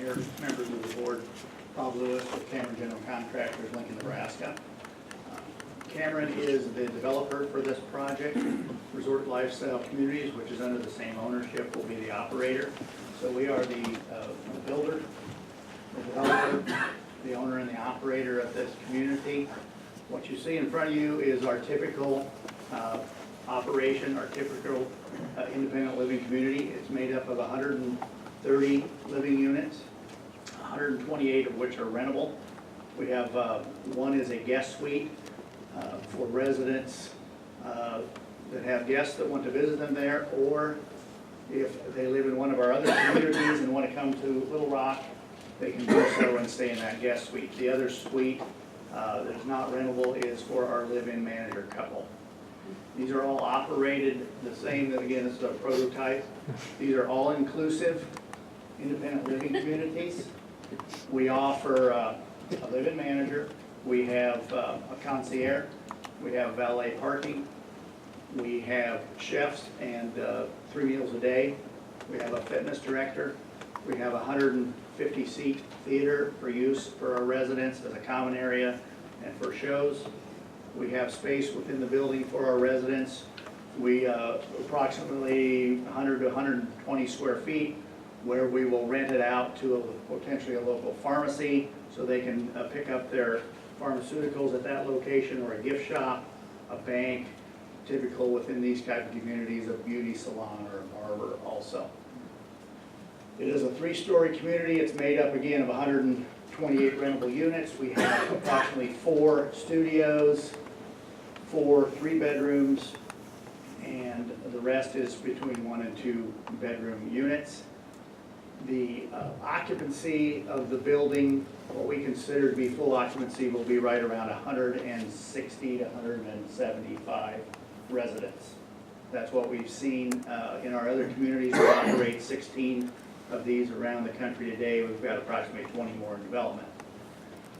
Mayor, members of the board. Bob Lewis with Cameron General Contractors, Lincoln, Nebraska. Cameron is the developer for this project. Resort Lifestyle Communities, which is under the same ownership, will be the operator. So we are the builder, the developer, the owner and the operator of this community. What you see in front of you is our typical operation, our typical independent living community. It's made up of 130 living units, 128 of which are rentable. We have one is a guest suite for residents that have guests that want to visit them there, or if they live in one of our other communities and want to come to Little Rock, they can do so and stay in that guest suite. The other suite that is not rentable is for our live-in manager couple. These are all operated the same. Again, this is a prototype. These are all inclusive independent living communities. We offer a live-in manager. We have a concierge. We have valet parking. We have chefs and 3 meals a day. We have a fitness director. We have a 150-seat theater for use for our residents as a common area and for shows. We have space within the building for our residents. We approximately 100 to 120 square feet, where we will rent it out to potentially a local pharmacy so they can pick up their pharmaceuticals at that location, or a gift shop, a bank, typical within these type of communities, a beauty salon or a barber also. It is a 3-story community. It's made up again of 128 rentable units. We have approximately 4 studios, 4 3-bedrooms, and the rest is between 1 and 2 bedroom units. The occupancy of the building, what we consider to be full occupancy, will be right around 160 to 175 residents. That's what we've seen in our other communities. We operate 16 of these around the country today. We've got approximately 20 more in development.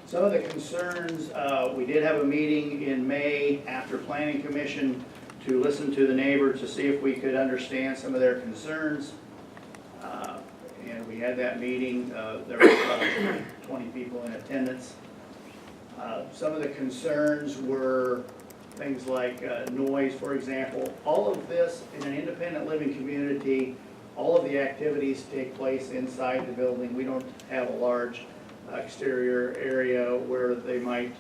Some of the concerns, we did have a meeting in May after Planning Commission to listen to the neighbors to see if we could understand some of their concerns. And we had that meeting. There were about 20 people in attendance. Some of the concerns were things like noise, for example. All of this in an independent living community, all of the activities take place inside the building. We don't have a large exterior area where they might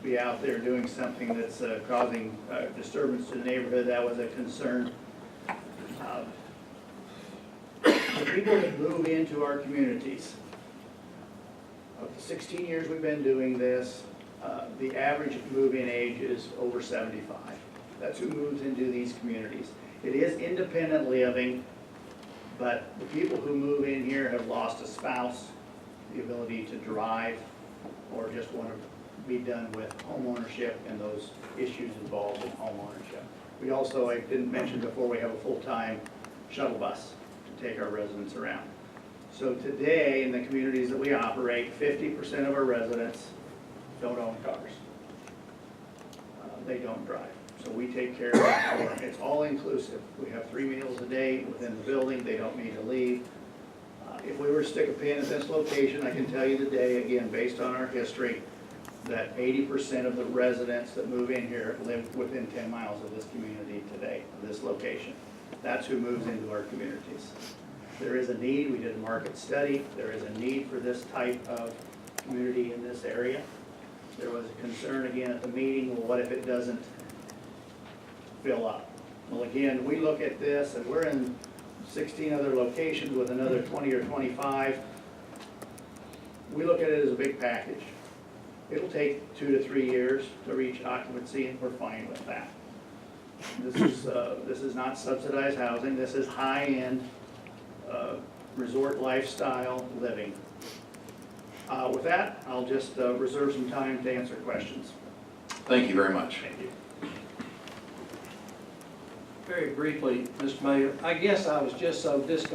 be out there doing something that's causing disturbance to the neighborhood. That was a concern. The people that move into our communities, of the 16 years we've been doing this, the average move-in age is over 75. That's who moves into these communities. It is independent living, but the people who move in here have lost a spouse, the ability to drive, or just want to be done with home ownership and those issues involved in home ownership. We also, I didn't mention before, we have a full-time shuttle bus to take our residents around. So today, in the communities that we operate, 50% of our residents don't own cars. They don't drive. So we take care of that. It's all inclusive. We have 3 meals a day within the building. They don't need to leave. If we were to stick a pin at this location, I can tell you today, again, based on our history, that 80% of the residents that move in here live within 10 miles of this community today, of this location. That's who moves into our communities. There is a need. We did a market study. There is a need for this type of community in this area. There was a concern again at the meeting, well, what if it doesn't fill up? Well, again, we look at this, and we're in 16 other locations with another 20 or 25. We look at it as a big package. It'll take 2 to 3 years to reach occupancy, and we're fine with that. This is not subsidized housing. This is high-end resort lifestyle living. With that, I'll just reserve some time to answer questions. Thank you very much. Thank you. Very briefly, Mr. Mayor, I guess I was just so disconcerted